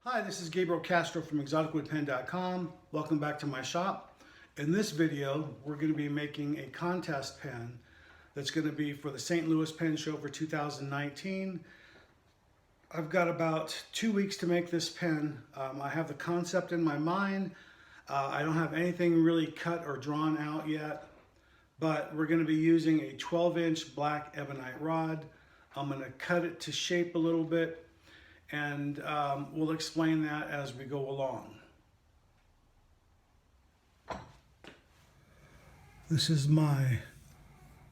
Hi, this is Gabriel Castro from exoticwoodpen.com. Welcome back to my shop. In this video, we're going to be making a contest pen that's going to be for the St. Louis Pen Show for 2019. I've got about 2 weeks to make this pen. I have the concept in my mind. I don't have anything really cut or drawn out yet, but we're going to be using a 12-inch black ebonite rod. I'm going to cut it to shape a little bit, and we'll explain that as we go along. This is my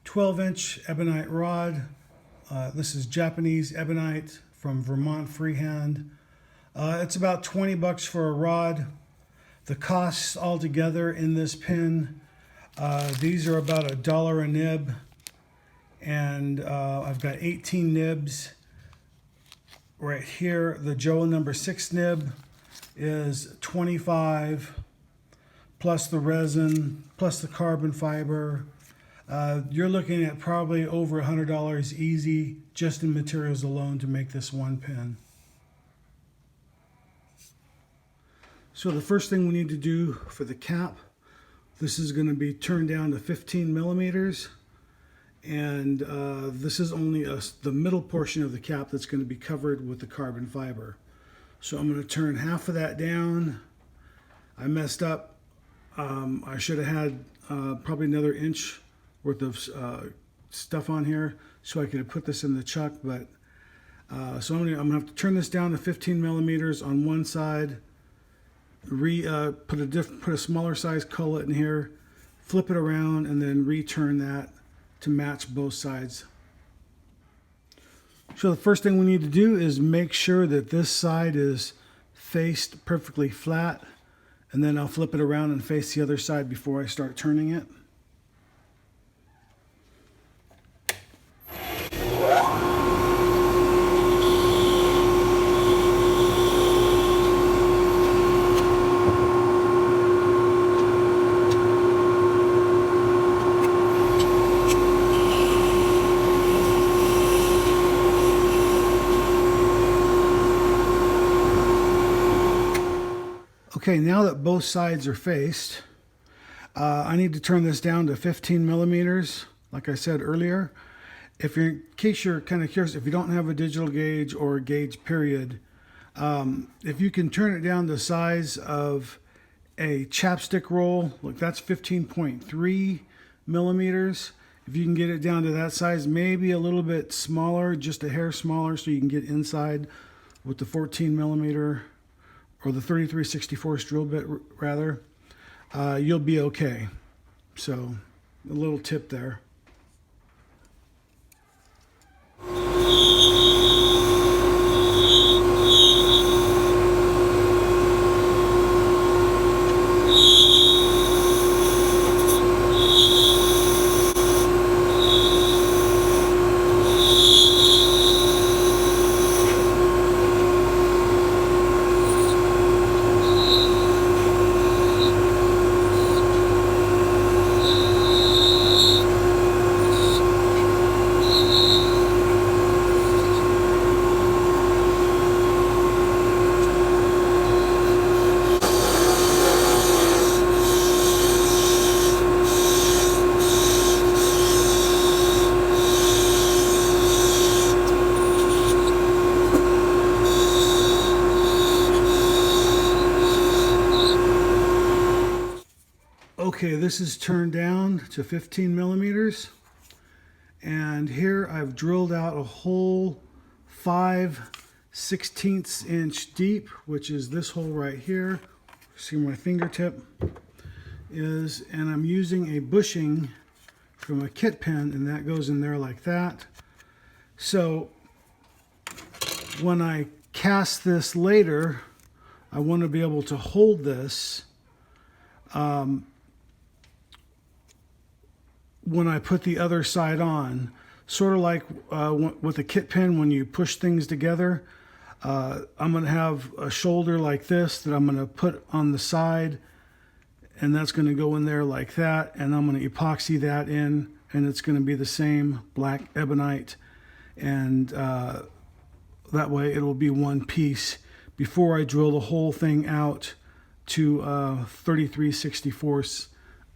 12-inch ebonite rod. This is Japanese ebonite from Vermont Freehand. It's about 20 bucks for a rod. The costs altogether in this pen, these are about $1 a nib, and I've got 18 nibs. Right here, the Joe number 6 nib is 25 plus the resin plus the carbon fiber. You're looking at probably over $100 easy just in materials alone to make this one pen. So the first thing we need to do for the cap, this is going to be turned down to 15 millimeters. And this is only the middle portion of the cap that's going to be covered with the carbon fiber. So I'm going to turn half of that down. I messed up. I should have had probably another inch worth of stuff on here so I could have put this in the chuck. But so I'm going to have to turn this down to 15 millimeters on one side. Put a smaller size cullet in here, flip it around, and then return that to match both sides. So the first thing we need to do is make sure that this side is faced perfectly flat, and then I'll flip it around and face the other side before I start turning it. Okay, now that both sides are faced, I need to turn this down to 15 millimeters, like I said earlier. In case you're kind of curious, if you don't have a digital gauge or a gauge period, if you can turn it down to the size of a chapstick roll, like that's 15.3 millimeters. If you can get it down to that size, maybe a little bit smaller, just a hair smaller, so you can get inside with the 14 millimeter or the 33/64 drill bit rather, you'll be okay. So a little tip there. Okay, this is turned down to 15 millimeters, and here I've drilled out a hole 5/16 inch deep, which is this hole right here. See where my fingertip is, and I'm using a bushing from a kit pen, and that goes in there like that. So when I cast this later, I want to be able to hold this when I put the other side on, sort of like with a kit pen when you push things together. I'm going to have a shoulder like this that I'm going to put on the side, and that's going to go in there like that, and I'm going to epoxy that in, and it's going to be the same black ebonite, and that way it'll be one piece before I drill the whole thing out to 33/64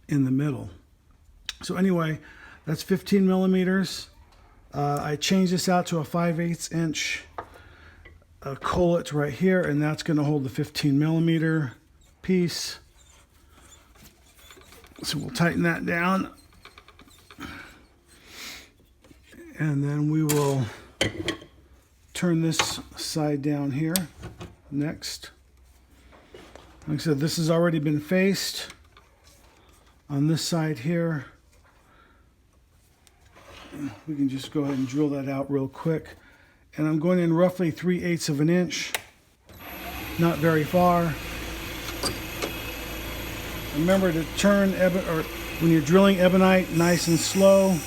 in the middle. So anyway, that's 15 millimeters. I changed this out to a 5/8 inch collet right here, and that's going to hold the 15 millimeter piece. So we'll tighten that down, and then we will turn this side down here next. Like I said, this has already been faced on this side here. We can just go ahead and drill that out real quick. And I'm going in roughly 3/8 of an inch, not very far. Remember to turn when you're drilling ebonite, nice and slow.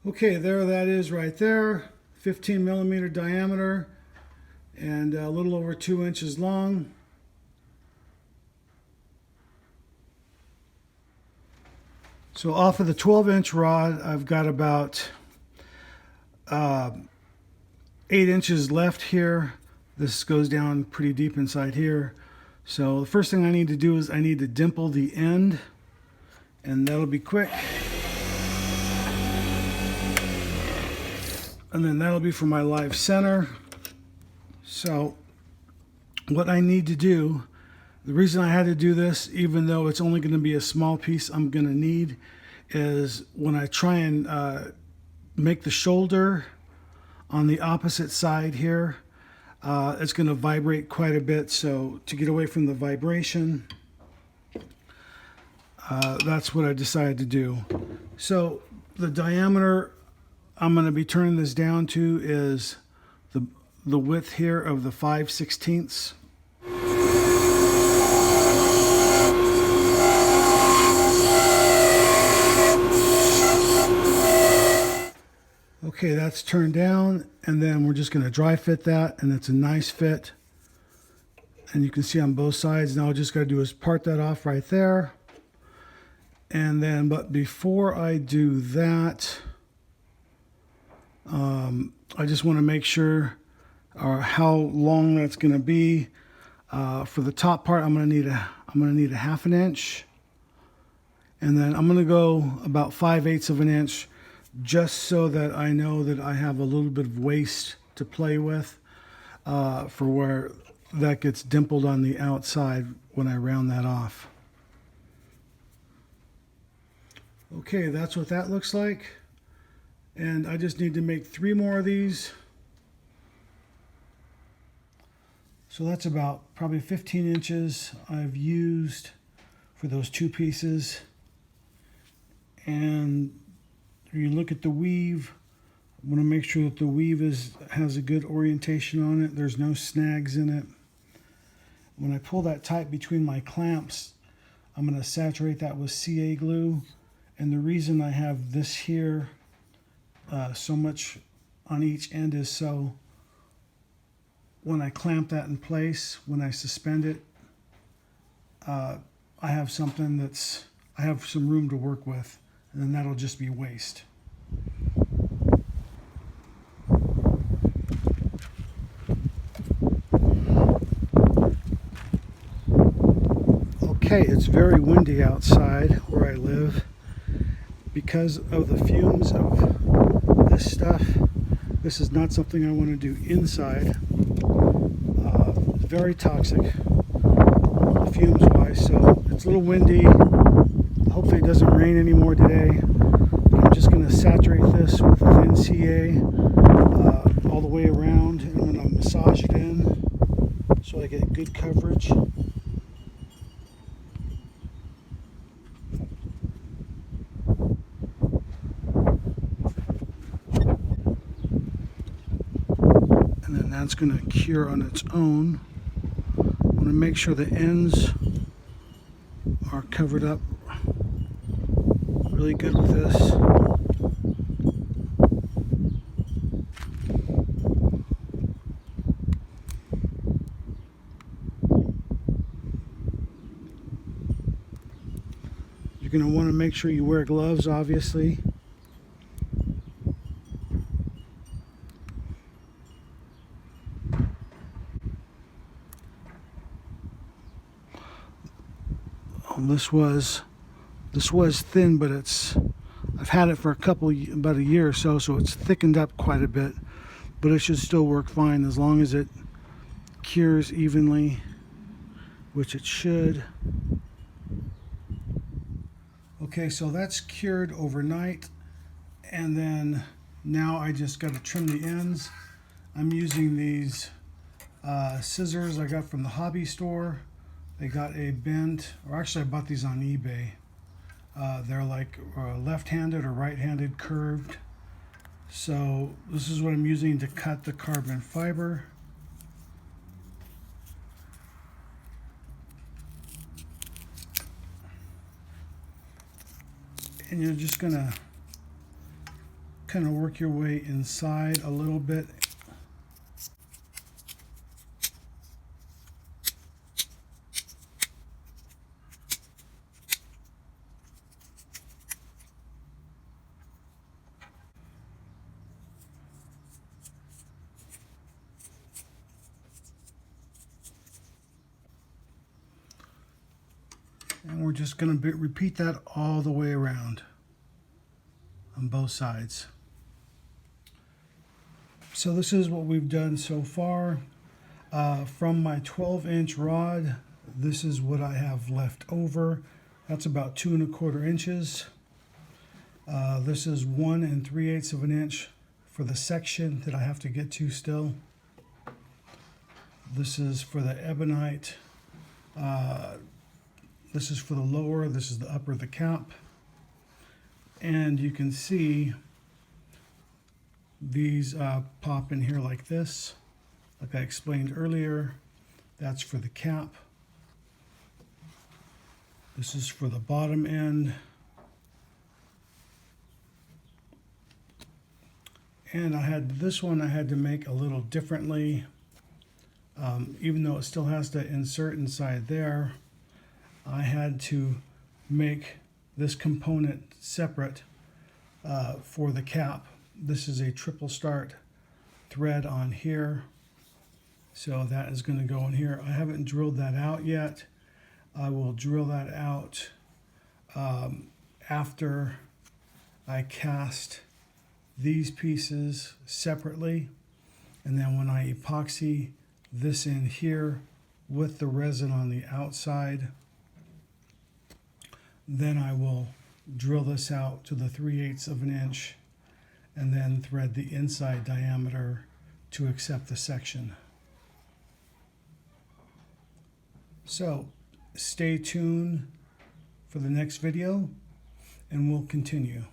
Okay, there that is right there. 15 millimeter diameter and a little over 2 inches long. So off of the 12-inch rod, I've got about 8 inches left here. This goes down pretty deep inside here. So the first thing I need to do is I need to dimple the end, and that'll be quick. And then that'll be for my live center. So what I need to do, the reason I had to do this, even though it's only going to be a small piece I'm going to need, is when I try and make the shoulder on the opposite side here, it's going to vibrate quite a bit. So to get away from the vibration, that's what I decided to do. So the diameter I'm going to be turning this down to is the width here of the 5/16. Okay, that's turned down, and then we're just going to dry fit that, and it's a nice fit. And you can see on both sides. Now all I just got to do is part that off right there. And then, but before I do that, I just want to make sure how long that's going to be. For the top part, I'm going to need a 1/2 inch, and then I'm going to go about 5/8 of an inch, just so that I know that I have a little bit of waste to play with for where that gets dimpled on the outside when I round that off. Okay, that's what that looks like. And I just need to make 3 more of these. So that's about probably 15 inches I've used for those 2 pieces. And if you look at the weave, I want to make sure that the weave has a good orientation on it. There's no snags in it. When I pull that tight between my clamps, I'm going to saturate that with CA glue. And the reason I have this here so much on each end is so when I clamp that in place, when I suspend it, I have something I have some room to work with, and then that'll just be waste. Okay, it's very windy outside where I live. Because of the fumes of this stuff, this is not something I want to do inside. It's very toxic, fumes wise, so it's a little windy. Hopefully it doesn't rain anymore today. But I'm just going to saturate this with a thin CA all the way around, and I'm going to massage it in so I get good coverage. And then that's going to cure on its own. to make sure the ends are covered up really good with this. You're going to want to make sure you wear gloves, obviously. This was thin, but I've had it for about a year or so, so it's thickened up quite a bit, but it should still work fine as long as it cures evenly, which it should. Okay, so that's cured overnight, and then now I just got to trim the ends. I'm using these scissors I got from the hobby store. They got a bent, or actually I bought these on eBay. They're like left-handed or right-handed curved. So this is what I'm using to cut the carbon fiber. And you're just gonna kind of work your way inside a little bit. And we're just going to repeat that all the way around on both sides. So this is what we've done so far. From my 12-inch rod, this is what I have left over. That's about 2 1/4 inches. This is 1 3/8 of an inch for the section that I have to get to still. This is for the Ebonite. This is for the lower, this is the upper of the cap. And you can see these pop in here like this. Like I explained earlier, that's for the cap. This is for the bottom end. And this one I had to make a little differently. Even though it still has to insert inside there, I had to make this component separate for the cap. This is a triple start thread on here. So that is going to go in here. I haven't drilled that out yet. I will drill that out after I cast these pieces separately. And then when I epoxy this in here with the resin on the outside, then I will drill this out to the 3/8 of an inch and then thread the inside diameter to accept the section. So stay tuned for the next video and we'll continue.